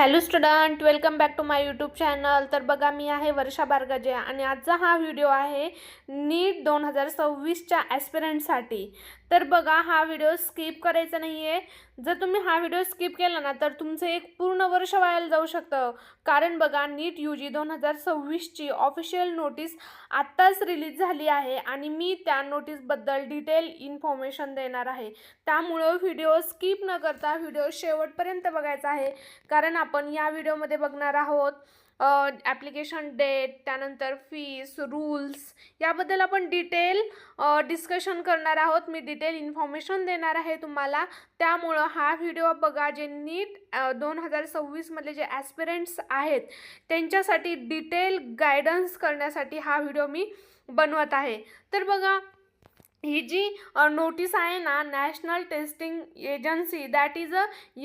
Hello student, welcome back to my YouTube channel. तर बघा, मी आहे वर्षा बारगजे आणि आजचा हा व्हिडिओ आहे नीट 2026च्या ॲस्पिरंटसाठी. तर बघा, हा व्हिडिओ स्किप करायचा नाही आहे. जर तुम्ही हा व्हिडिओ स्किप केला ना तर तुमचं एक पूर्ण वर्ष वाया जाऊ शकतं. कारण बघा, नीट UG 2026ची ऑफिशियल नोटीस आत्ताच रिलीज झाली आहे आणि मी त्या नोटीसबद्दल डिटेल इन्फॉर्मेशन देणार आहे. त्यामुळं व्हिडिओ स्किप न करता व्हिडिओ शेवटपर्यंत बघायचा आहे. कारण आपण या व्हिडिओमध्ये बघणार आहोत ॲप्लिकेशन डेट, त्यानंतर फीस, रूल्स याबद्दल आपण डिटेल डिस्कशन करणार आहोत. मी डिटेल इन्फॉर्मेशन देणार आहे तुम्हाला. त्यामुळं हा व्हिडिओ बघा. जे नीट 2026मधले जे ॲस्पिरंट्स आहेत त्यांच्यासाठी डिटेल गायडन्स करण्यासाठी हा व्हिडिओ मी बनवत आहे. तर बघा, ही जी नोटीस आहे ना, national testing agency that is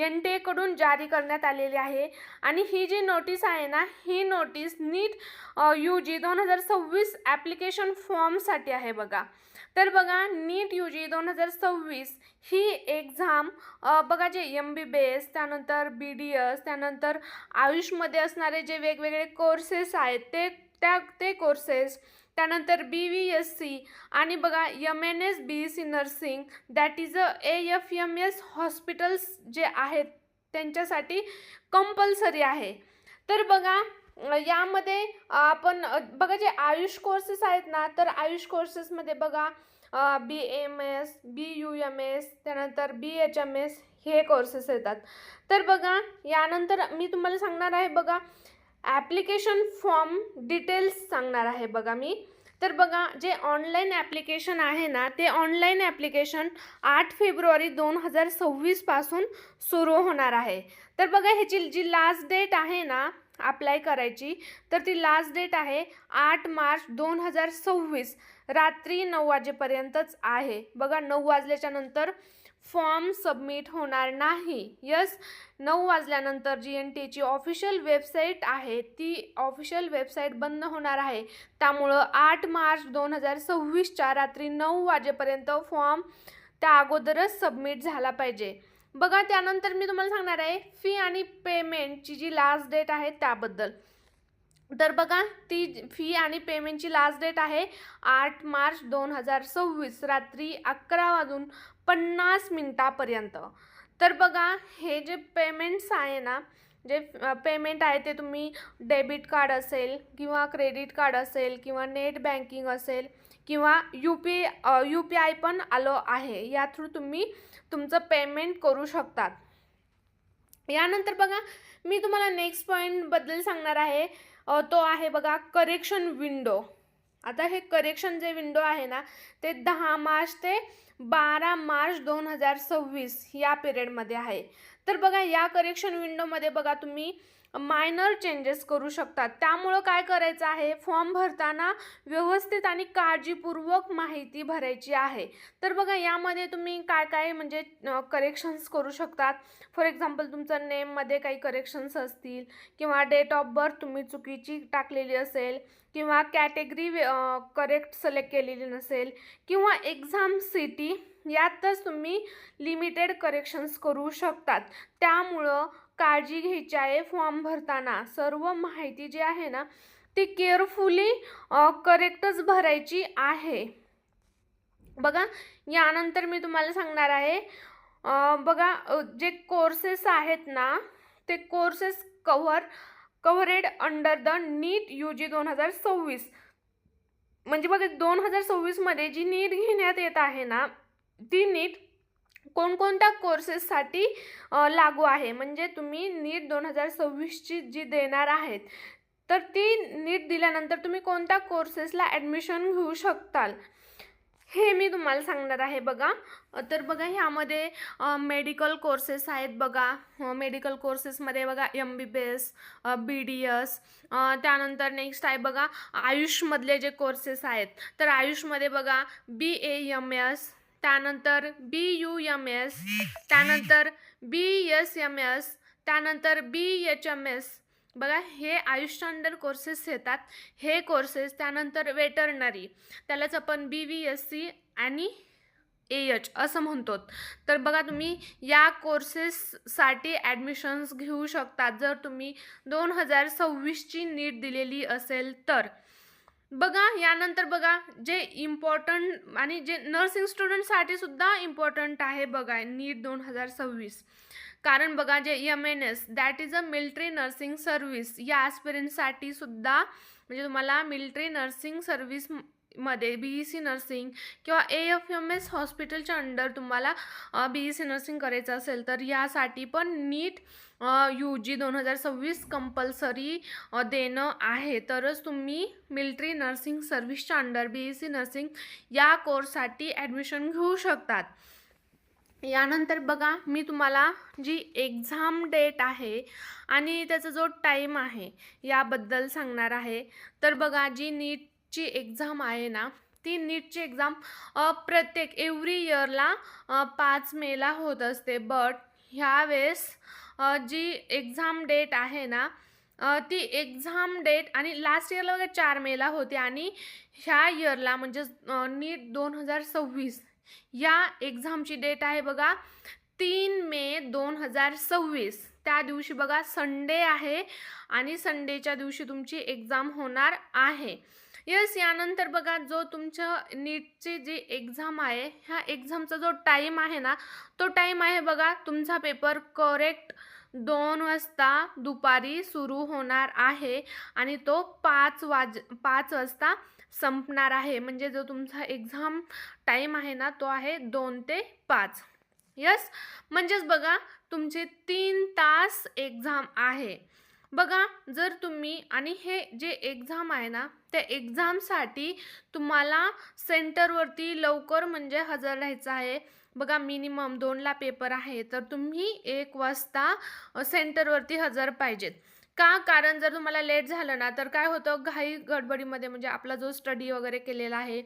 NTA कडून जारी करण्यात आलेली आहे. आणि ही जी नोटीस आहे ना, ही नोटीस नीट UG 2026 ॲप्लिकेशन फॉर्मसाठी आहे बघा. तर बघा, नीट UG 2026 ही एक्झाम बघा, जे MBBS, त्यानंतर BDS, त्यानंतर आयुषमध्ये असणारे जे वेगवेगळे कोर्सेस आहेत ते कोर्सेस, त्यानंतर BVSC आणि बघा MNS BEC nursing that is AFMS hospitals जे आहेत त्यांच्यासाठी कंपल्सरी आहे. तर बघा, यामध्ये आपण बघा, जे आयुष कोर्सेस आहेत ना, तर आयुष कोर्सेसमध्ये बघा BAMS, BUMS, त्यानंतर BHMS हे कोर्सेस येतात. तर बघा, यानंतर मी तुम्हाला सांगणार आहे बघा ॲप्लिकेशन फॉर्म डिटेल्स सांगणार आहे बघा मी. तर बघा, जे ऑनलाईन ॲप्लिकेशन आहे ना, ते ऑनलाईन ॲप्लिकेशन 8 फेब्रुवारी 2026 पासून सुरू होणार आहे. तर बघा, ह्याची जी लास्ट डेट आहे ना अप्लाय करायची, तर ती लास्ट डेट आहे 8 मार्च 2026 रात्री 9 वाजेपर्यंतच आहे बघा. 9 वाजल्याच्या नंतर फॉर्म सबमिट होणार नाही. यस, 9 वाजल्यानंतर जी NTAची ऑफिशियल वेबसाईट आहे ती ऑफिशियल वेबसाईट बंद होणार आहे. त्यामुळं 8 मार्च 2026च्या रात्री 9 वाजेपर्यंत फॉर्म त्या अगोदरच सबमिट झाला पाहिजे बघा. त्यानंतर मी तुम्हाला सांगणार आहे फी आणि पेमेंटची जी लास्ट डेट आहे त्याबद्दल. तर बघा, ती फी आणि पेमेंटची लास्ट डेट आहे 8 मार्च 2026 रात्री 11:50 तर बघा, हे जे पेमेंट्स आहे ना, जे पेमेंट आहे ते तुम्ही डेबिट कार्ड असेल किंवा क्रेडिट कार्ड असेल किंवा नेट बँकिंग असेल किंवा UPI पण आलो आहे, या थ्रू तुम्ही तुमचं पेमेंट करू शकतात. यानंतर बघा, मी तुम्हाला नेक्स्ट पॉईंटबद्दल सांगणार आहे. तो आहे बघा करेक्शन विंडो. आता हे करेक्शन जे विंडो आहे ना, ते 10 मार्च ते 12 मार्च 2026 या पिरियडमध्ये आहे. तर बघा, या करेक्शन विंडोमध्ये बघा तुम्ही मायनर चेंजेस करू शकतात. त्यामुळं काय करायचं आहे, फॉर्म भरताना व्यवस्थित आणि काळजीपूर्वक माहिती भरायची आहे. तर बघा, यामध्ये तुम्ही काय काय म्हणजे करेक्शन्स करू शकतात. फॉर एक्झाम्पल, तुमचं नेममध्ये काही करेक्शन्स असतील किंवा डेट ऑफ बर्थ तुम्ही चुकीची टाकलेली असेल किंवा कॅटेगरी करेक्ट सिलेक्ट केलेली नसेल किंवा एक्झाम सिटी यातच तुम्ही लिमिटेड करेक्शन्स करू शकतात. त्यामुळं काळजी घ्यायची आहे. फॉर्म भरताना सर्व माहिती जी आहे ना ती केअरफुली करेक्टच भरायची आहे बघा. यानंतर मी तुम्हाला सांगणार आहे बघा, जे कोर्सेस आहेत ना, ते courses covered under the NEET UG 2026. म्हणजे बघा, 2026मध्ये जी नीट घेण्यात येत आहे ना, ती नीट कोणकोणत्या कोर्सेससाठी लागू आहे. म्हणजे तुम्ही नीट 2026ची जी देणार आहेत, तर ती नीट दिल्यानंतर तुम्ही कोणत्या कोर्सेसला ॲडमिशन घेऊ शकताल हे मी तुम्हाला सांगणार आहे बघा. तर बघा, ह्यामध्ये मेडिकल कोर्सेस आहेत बघा. मेडिकल कोर्सेसमध्ये बघा MBBS, BDS, त्यानंतर नेक्स्ट आहे बघा आयुषमधले जे कोर्सेस आहेत, तर आयुषमध्ये बघा BAMS, त्यानंतर BUMS, त्यानंतर BSMS, त्यानंतर BHMS बघा. हे आयुष स्टँडर्ड कोर्सेस येतात हे कोर्सेस. त्यानंतर वेटरनरी, त्यालाच आपण BVSC आणि AH असं म्हणतो. तर बघा तुम्ही या कोर्सेससाठी ॲडमिशन्स घेऊ शकता जर तुम्ही 2026ची नीट दिलेली असेल तर. बघा यानंतर बघा जे इम्पॉर्टंट आणि जे नर्सिंग स्टुडंटसाठी सुद्धा इम्पॉर्टंट आहे बघा नीट 2026. कारण बघा जे MNS that is a military nursing service या ॲस्पिरंटसाठी सुद्धा म्हणजे तुम्हाला मिलिटरी नर्सिंग सर्व्हिस मध्ये BEC नर्सिंग किंवा AFMS हॉस्पिटलच्या अंडर तुम्हाला BEC नर्सिंग करायचं असेल तर यासाठी पण नीट UG 2026 कंपल्सरी देणं आहे. तरच तुम्ही मिलिटरी नर्सिंग सर्व्हिसच्या अंडर BEC नर्सिंग या कोर्ससाठी ॲडमिशन घेऊ शकतात. यानंतर बघा मी तुम्हाला जी एक्झाम डेट आहे आणि त्याचा जो टाईम आहे याबद्दल सांगणार आहे. तर बघा जी नीटची एक्झाम आहे ना ती नीटची एक्झाम प्रत्येक एव्हरी इयरला 5 मेला होत असते. बट ह्यावेळेस जी एक्झाम डेट आहे ना ती एक्झाम डेट आणि लास्ट इयरला बघा 4 मेला होती आणि ह्या इयरला म्हणजे नीट 2026 या एक्झामची डेट आहे बघा 3 मे 2026. त्या दिवशी बघा संडे आहे आणि संडेच्या दिवशी तुमची एक्झाम होणार आहे. यस यानंतर बघा जो तुमचं नीटची जी एक्झाम आहे ह्या एक्झामचा जो टाईम आहे ना तो टाईम आहे बघा तुमचा पेपर करेक्ट 2 वाजता दुपारी सुरू होणार आहे आणि तो 5 वाजता संपणार आहे. म्हणजे जो तुमचा एक्झाम टाईम आहे ना तो आहे 2 ते 5. यस म्हणजेच बघा तुमचे 3 तास एक्झाम आहे. बघा जर तुम्ही आणि हे जे एक्झाम आहे ना त्या एक्झामसाठी तुम्हाला सेंटरवरती लवकर म्हणजे हजर राहायचं आहे. बघा मिनिमम 2ला पेपर आहे तर तुम्ही 1 वाजता सेंटरवरती हजर पाहिजेत. का कारण जर तुम्हाला लेट झालं ना तर काय होतं घाई गडबडीमध्ये म्हणजे आपला जो स्टडी वगैरे केलेला आहे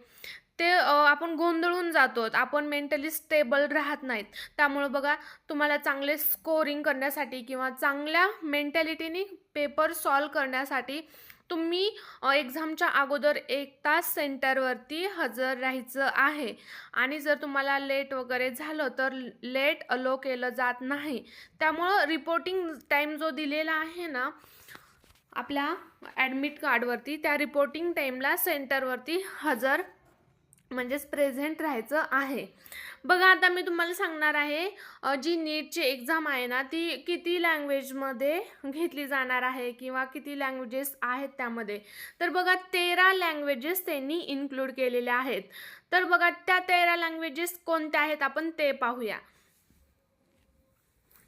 ते आपण गोंधळून जातो. आपण मेंटली स्टेबल राहत नाहीत. त्यामुळे बघा तुम्हाला चांगले स्कोरिंग करण्यासाठी किंवा चांगल्या मेंटॅलिटीने पेपर सॉल्व करण्यासाठी तुम्ही एक्झामच्या अगोदर 1 तास सेंटरवरती हजर राहायचं आहे. आणि जर तुम्हाला लेट वगैरे झालं तर लेट अलो केलं जात नाही. त्यामुळं रिपोर्टिंग टाईम जो दिलेला आहे ना आपल्या ॲडमिट कार्डवरती त्या रिपोर्टिंग टाईमला सेंटरवरती हजर म्हणजेच प्रेझेंट राहायचं आहे. बघा आता मी तुम्हाला सांगणार आहे जी नीटची एक्झाम आहे ना ती किती लँग्वेजमध्ये घेतली जाणार आहे किंवा किती लँग्वेजेस आहेत त्यामध्ये. तर बघा 13 लँग्वेजेस त्यांनी इन्क्लूड केलेल्या आहेत. तर बघा त्या 13 लँग्वेजेस कोणत्या आहेत आपण ते पाहूया.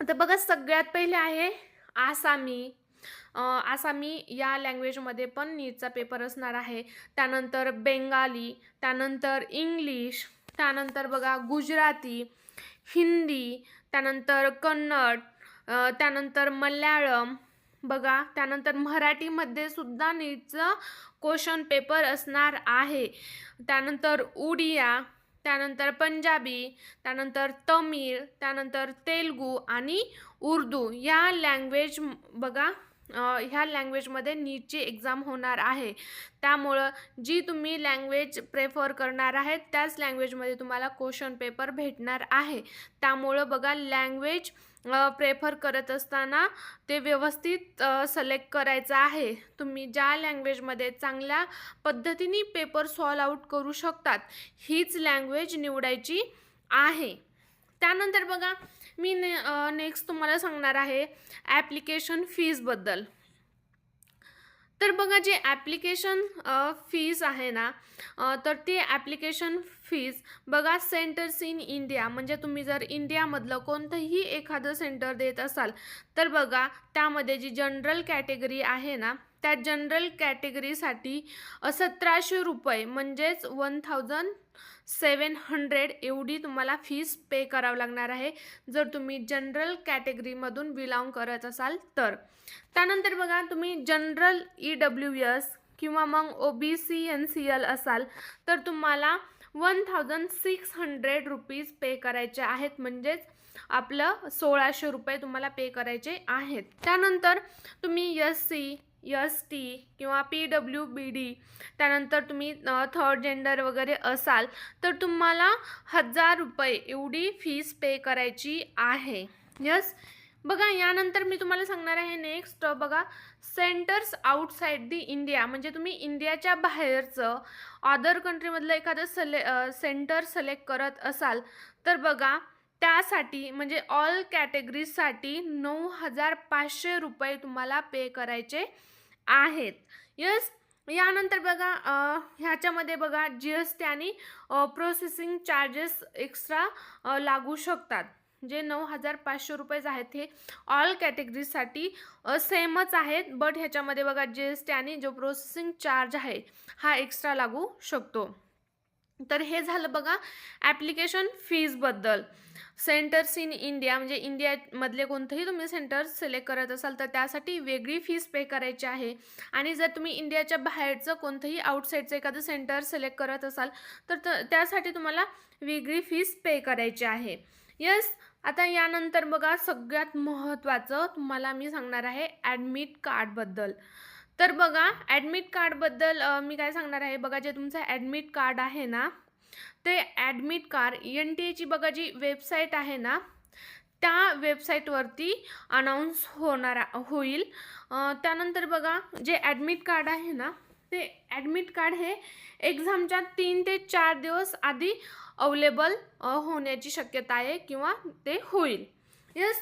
तर बघा सगळ्यात पहिले आहे आसामी. आसामी या लँग्वेजमध्ये पण नीटचा पेपर असणार आहे. त्यानंतर बेंगाली, त्यानंतर इंग्लिश, त्यानंतर बघा गुजराती, हिंदी, त्यानंतर कन्नड, त्यानंतर मल्याळम बघा, त्यानंतर मराठीमध्ये सुद्धा नीटचं क्वेश्चन पेपर असणार आहे. त्यानंतर उडिया, त्यानंतर पंजाबी, त्यानंतर तमिळ, त्यानंतर तेलुगू आणि उर्दू या लँग्वेज बघा ह्या लँग्वेजमध्ये नीटची एक्झाम होणार आहे. त्यामुळं जी तुम्ही लँग्वेज प्रेफर करणार आहेत त्याच लँग्वेजमध्ये तुम्हाला क्वेश्चन पेपर भेटणार आहे. त्यामुळं बघा लँग्वेज प्रेफर करत असताना ते व्यवस्थित सिलेक्ट करायचं आहे. तुम्ही ज्या लँग्वेजमध्ये चांगल्या पद्धतीने पेपर सॉल्व आउट करू शकतात हीच लँग्वेज निवडायची आहे. त्यानंतर बघा मी नेक्स्ट तुम्हाला सांगणार आहे ॲप्लिकेशन फीजबद्दल. तर बघा जे ॲप्लिकेशन फीज आहे ना तर ती ॲप्लिकेशन फीज बघा सेंटर्स इन इंडिया म्हणजे तुम्ही जर इंडियामधलं कोणतंही एखादं सेंटर देत असाल तर बघा त्यामध्ये जी जनरल कॅटेगरी आहे ना त्या जनरल कॅटेगरीसाठी 1700 रुपये म्हणजेच 1700 एवढी तुम्हाला फीस पे करावं लागणार आहे जर तुम्ही जनरल कॅटेगरीमधून बिलॉंग करत असाल तर. त्यानंतर बघा तुम्ही जनरल EWS किंवा मग OBC NCL असाल तर तुम्हाला 1600 रुपीज पे करायचे आहेत म्हणजेच आपलं 1600 रुपये तुम्हाला पे करायचे आहेत. त्यानंतर तुम्ही SC ST किंवा PWBD, त्यानंतर तुम्ही थर्ड जेंडर वगैरे असाल तर तुम्हाला 1000 रुपये एवढी फीस पे करायची आहे. यस. बघा यानंतर मी तुम्हाला सांगणार आहे नेक्स्ट बघा सेंटर्स आउटसाइड दी इंडिया, म्हणजे तुम्ही इंडियाच्या बाहेरचं अदर कंट्रीमधलं एखादं सेंटर सिलेक्ट करत असाल तर बघा त्यासाठी म्हणजे ऑल कॅटेगरीजसाठी 9500 रुपये तुम्हाला पे करायचे आहेत. यस. यानंतर बघा ह्याच्यामध्ये बघा GST आणि प्रोसेसिंग चार्जेस एक्स्ट्रा लागू शकतात. जे 9500 रुपये आहेत हे ऑल कॅटेगरीजसाठी सेमच आहेत, बट ह्याच्यामध्ये बघा GST आणि जो प्रोसेसिंग चार्ज आहे हा एक्स्ट्रा लागू शकतो. तर हे झालं बघा ॲप्लिकेशन फीजबद्दल. सेंटर्स इन इंडिया म्हणजे इंडियामधले कोणतंही तुम्ही सेंटर सिलेक्ट करत असाल तर त्यासाठी वेगळी फीस पे करायची आहे. आणि जर तुम्ही इंडियाच्या बाहेरचं कोणतंही आउटसाईडचं एखादं सेंटर सिलेक्ट करत असाल तर त्यासाठी तुम्हाला वेगळी फीस पे करायची आहे. यस. आता यानंतर बघा सगळ्यात महत्त्वाचं तुम्हाला मी सांगणार आहे ॲडमिट कार्डबद्दल. तर बघा ॲडमिट कार्डबद्दल मी काय सांगणार आहे, बघा जे तुमचं ॲडमिट कार्ड आहे ना ते ॲडमिट कार्ड NTA ची बघा जी वेबसाईट आहे ना त्या वेबसाईटवरती अनाऊन्स होईल. त्यानंतर बघा जे ॲडमिट कार्ड आहे ना ते ॲडमिट कार्ड हे एक्झामच्या 3 ते 4 दिवस आधी अवेलेबल होण्याची शक्यता आहे किंवा ते होईल. यस.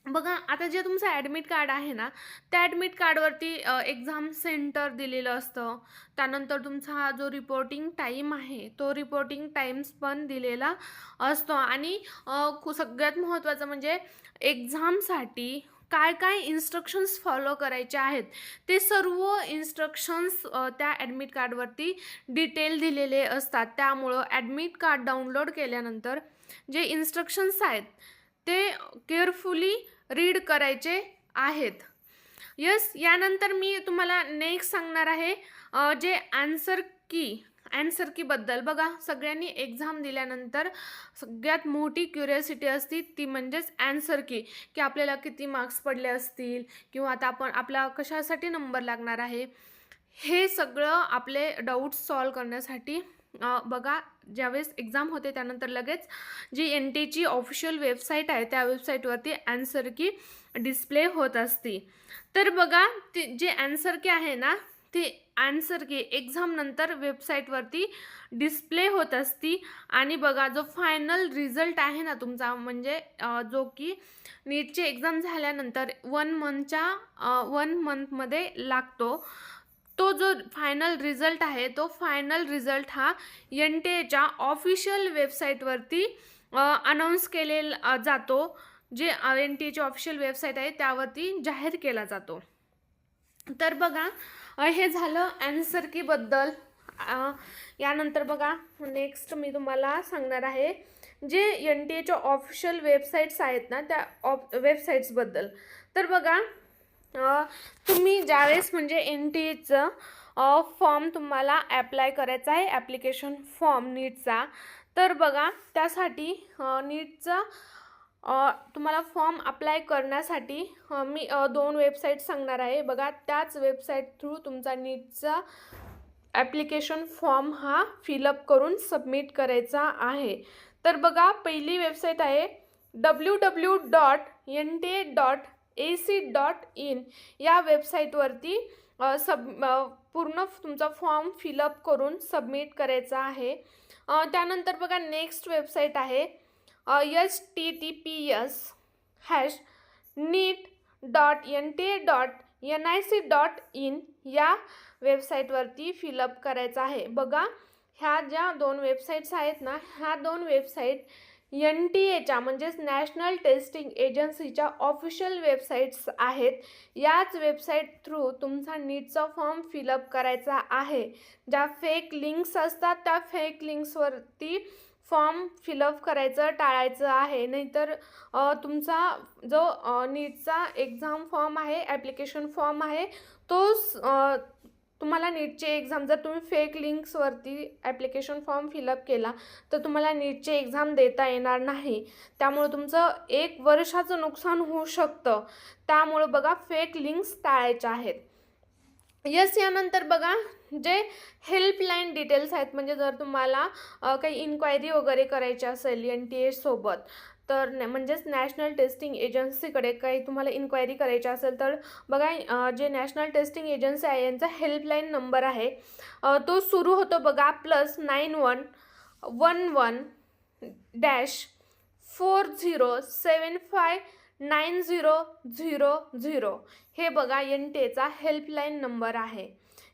बघा आता जे तुमचं ॲडमिट कार्ड आहे ना त्या ॲडमिट कार्डवरती एक्झाम सेंटर दिलेलं असतं. त्यानंतर तुमचा हा जो रिपोर्टिंग टाईम आहे तो रिपोर्टिंग टाईम्स पण दिलेला असतो. आणि सगळ्यात महत्त्वाचं म्हणजे एक्झामसाठी काय काय इन्स्ट्रक्शन्स फॉलो करायचे आहेत ते सर्व इन्स्ट्रक्शन्स त्या ॲडमिट कार्डवरती डिटेल दिलेले असतात. त्यामुळं ॲडमिट कार्ड डाउनलोड केल्यानंतर जे इन्स्ट्रक्शन्स आहेत ते केअरफुली रीड करायचे आहेत. यस. यानंतर मी तुम्हाला नेक्स्ट सांगणार आहे जे आन्सर कीबद्दल. बघा सगळ्यांनी एक्झाम दिल्यानंतर सगळ्यात मोठी क्युरियोसिटी असते ती म्हणजेच आन्सर की आपल्याला किती मार्क्स पडले असतील किंवा आता आपला कशासाठी नंबर लागणार आहे, हे सगळं आपले डाऊट्स सॉल्व करण्यासाठी बघा ज्यावेळेस एक्झाम होते त्यानंतर लगेच जी NTA ची ऑफिशियल वेबसाईट आहे त्या वेबसाईटवरती आन्सर की डिस्प्ले होत असते. तर बघा जे आन्सर की आहे ना ती आन्सर की एक्झाम नंतर वेबसाईटवरती डिस्प्ले होत असती. आणि बघा जो फायनल रिझल्ट आहे ना तुमचा म्हणजे जो की नीटची एक्झाम झाल्यानंतर 1 मंथमध्ये लागतो, तो जो फायनल रिझल्ट आहे तो फायनल रिझल्ट हा NTA ऑफिशियल वेबसाईटवरती अनाऊन्स केलेला जातो. जे NTA ची ऑफिशियल वेबसाईट आहे त्यावरती जाहीर केला जातो. तर बघा हे झालं आन्सर कीबद्दल. यानंतर बघा नेक्स्ट मी तुम्हाला सांगणार आहे जे NTA च्या ऑफिशियल वेबसाईट्स आहेत ना त्या वेबसाईट्सबद्दल. तर बघा तुम्ही ज्यावेळेस म्हणजे NTA फॉर्म तुम्हाला ॲप्लाय करायचा आहे ॲप्लिकेशन फॉर्म नीटचा, तर बघा त्यासाठी नीटचा तुम्हाला फॉर्म अप्लाय करण्यासाठी मी 2 वेबसाईट सांगणार आहे. बघा त्याच वेबसाईट थ्रू तुमचा नीटचा ॲप्लिकेशन फॉर्म हा फिलअप करून सबमिट करायचा आहे. तर बघा पहिली वेबसाईट आहे www.nta.ac.in. या वेबसाईटवरती पूर्ण तुमचा फॉर्म फिलअप करून सबमिट करायचा आहे. त्यानंतर बघा नेक्स्ट वेबसाईट आहे https://neet.nta.nic.in. या वेबसाईटवरती फिलअप करायचं आहे. बघा ह्या ज्या 2 वेबसाईट्स आहेत ना ह्या 2 वेबसाईट NTA म्हणजेच नॅशनल टेस्टिंग एजन्सीच्या ऑफिशियल वेबसाईट्स आहेत. याच वेबसाईट थ्रू तुमचा नीटचा फॉर्म फिलअप करायचा आहे. ज्या फेक लिंक्स असतात त्या फेक लिंक्सवरती फॉर्म फिलअप करायचं टाळायचं आहे. नाहीतर तुमचा जो नीटचा एक्झाम फॉर्म आहे ॲप्लिकेशन फॉर्म आहे तोच तुम्हाला नीटची एक्झाम जर तुम्ही फेक लिंक्सवरती ॲप्लिकेशन फॉर्म फिलअप केला तर तुम्हाला नीटची एक्झाम देता येणार नाही. त्यामुळे तुमचं 1 वर्षाचं नुकसान होऊ शकतं. त्यामुळे बघा फेक लिंक्स टाळायच्या आहेत. यस, यानंतर बघा जे हेल्पलाईन डिटेल्स आहेत, म्हणजे जर तुम्हाला काही इन्क्वायरी वगैरे करायची असेल NTA सोबत, तर म्हणजेच नॅशनल टेस्टिंग एजन्सीकडे काही तुम्हाला इन्क्वायरी करायची असेल, तर बघा जे नॅशनल टेस्टिंग एजन्सी आहे यांचा हेल्पलाईन नंबर आहे, तो सुरू होतो बघा +9111-40759000. हे बघा NTAचा हेल्पलाईन नंबर आहे.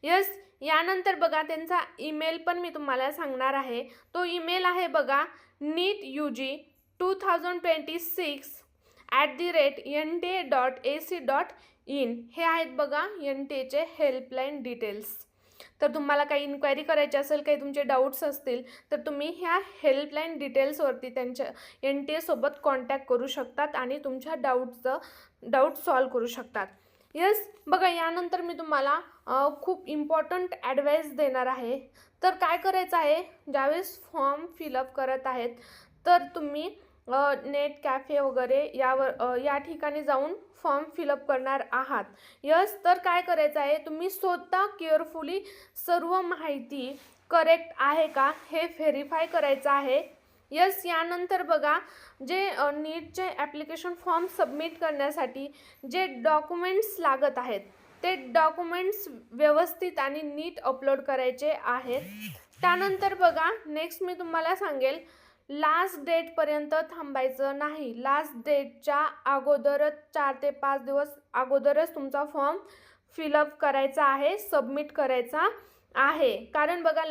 यस, यानंतर बघा त्यांचा ईमेल पण मी तुम्हाला सांगणार आहे. तो ईमेल आहे बघा neetug2026@nta.ac.in. हे आहेत बघा NTAचे हेल्पलाईन डिटेल्स. तर तुम्हाला काही इन्क्वायरी करायची असेल, काही तुमचे डाऊट्स असतील, तर तुम्ही ह्या हेल्पलाईन डिटेल्सवरती त्यांच्या NTA सोबत कॉन्टॅक्ट करू शकतात आणि तुमच्या डाऊट सॉल्व करू शकतात. यस, बघा यानंतर मी तुम्हाला खूप इम्पॉर्टंट ॲडवाईस देणार आहे. तर काय करायचं आहे, ज्यावेळेस फॉर्म फिलअप करत आहेत तर तुम्ही नेट कॅफे वगैरे या ठिकाणी जाऊन फॉर्म फिलअप करणार आहात. यस, तर काय करायचं आहे, तुम्ही स्वतः केअरफुली सर्व माहिती करेक्ट आहे का हे व्हेरीफाय करायचं आहे. यस, यानंतर बघा जे नीटचे ॲप्लिकेशन फॉर्म सबमिट करण्यासाठी जे डॉक्युमेंट्स लागत आहेत ते डॉक्युमेंट्स व्यवस्थित आणि नीट अपलोड करायचे आहेत. त्यानंतर बघा नेक्स्ट मी तुम्हाला सांगेल, लास्ट डेटपर्यंत थांबायचं नाही. लास्ट डेटच्या अगोदरच 4 ते 5 दिवस अगोदरच तुमचा फॉर्म फिलअप करायचा आहे, सबमिट करायचा आहे. कारण बघा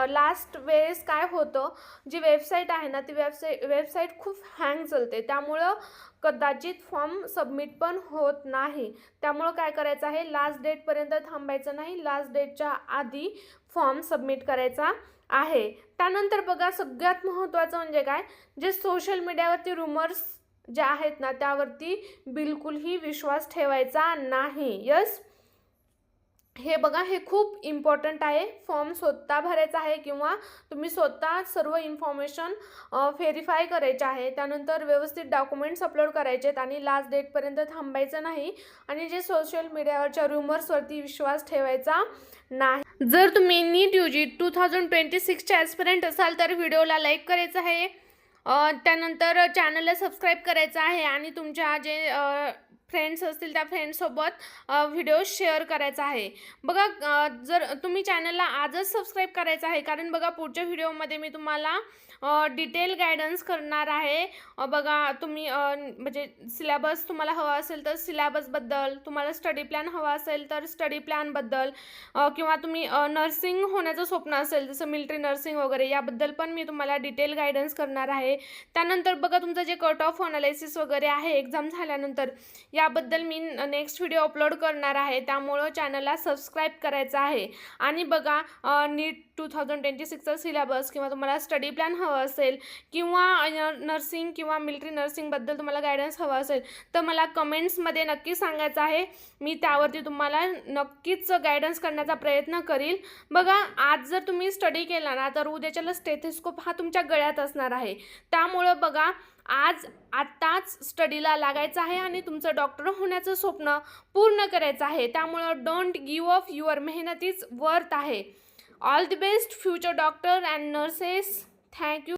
लास्ट वेळेस काय होतं, जी वेबसाईट आहे ना ती वेबसाईट खूप हँग चालते, त्यामुळं कदाचित फॉर्म सबमिट पण होत नाही. त्यामुळं काय करायचं आहे, लास्ट डेटपर्यंत थांबायचं नाही, लास्ट डेटच्या आधी फॉर्म सबमिट करायचा आहे. त्यानंतर बघा सगळ्यात महत्त्वाचं म्हणजे काय, जे सोशल मीडियावरती रुमर्स ज्या आहेत ना त्यावरती बिलकुलही विश्वास ठेवायचा नाही. यस, हे बघा हे खूप इम्पॉर्टंट आहे. फॉर्म स्वतः भरायचा आहे किंवा तुम्ही स्वतः सर्व इन्फॉर्मेशन व्हेरीफाय करायचे आहे. त्यानंतर व्यवस्थित डॉक्युमेंट्स अपलोड करायचे आहेत आणि लास्ट डेटपर्यंत थांबायचं नाही आणि जे सोशल मीडियावरच्या रुमर्सवरती विश्वास ठेवायचा नाही. जर तुम्ही नीट UG 2026चे ॲस्पिरंट असाल तर व्हिडिओला लाईक करायचं आहे, त्यानंतर चॅनलला सबस्क्राईब करायचं आहे आणि तुमच्या जे फ्रेंड्स असतील त्या फ्रेंड्ससोबत व्हिडिओ शेअर करायचा आहे. बघा जर तुम्ही चॅनलला आजच सबस्क्राईब करायचं आहे, कारण बघा पुढच्या व्हिडिओमध्ये मी तुम्हाला डिटेल गायडन्स करणार आहे. बघा तुम्ही म्हणजे सिलेबस तुम्हाला हवा असेल तर सिलेबसबद्दल, तुम्हाला स्टडी प्लॅन हवा असेल तर स्टडी प्लॅनबद्दल, किंवा तुम्ही नर्सिंग होण्याचं स्वप्न असेल जसं मिलिटरी नर्सिंग वगैरे याबद्दल पण मी तुम्हाला डिटेल गायडन्स करणार आहे. त्यानंतर बघा तुमचं जे कट ऑफ अनालिसिस वगैरे आहे एक्झाम झाल्यानंतर याबद्दल मी नेक्स्ट व्हिडिओ अपलोड करणार आहे, त्यामुळं चॅनलला सबस्क्राईब करायचं आहे. आणि बघा नीट 2026चा सिलेबस किंवा तुम्हाला स्टडी प्लॅन हवा असेल किंवा नर्सिंग किंवा मिलिटरी नर्सिंगबद्दल तुम्हाला गायडन्स हवा असेल तर मला कमेंट्समध्ये नक्की सांगायचं आहे. मी त्यावरती तुम्हाला नक्कीच गायडन्स करण्याचा प्रयत्न करील. बघा आज जर तुम्ही स्टडी केला ना तर उद्याच्याला स्टेथोस्कोप हा तुमच्या गळ्यात असणार आहे. त्यामुळं बघा आत्ताच स्टडीला लागायचं आहे आणि तुमचं डॉक्टर होण्याचं स्वप्न पूर्ण करायचं आहे. त्यामुळं डोंट गिव्ह अप, युअर मेहनत इज वर्थ आहे. All the best future doctor and nurses. Thank you.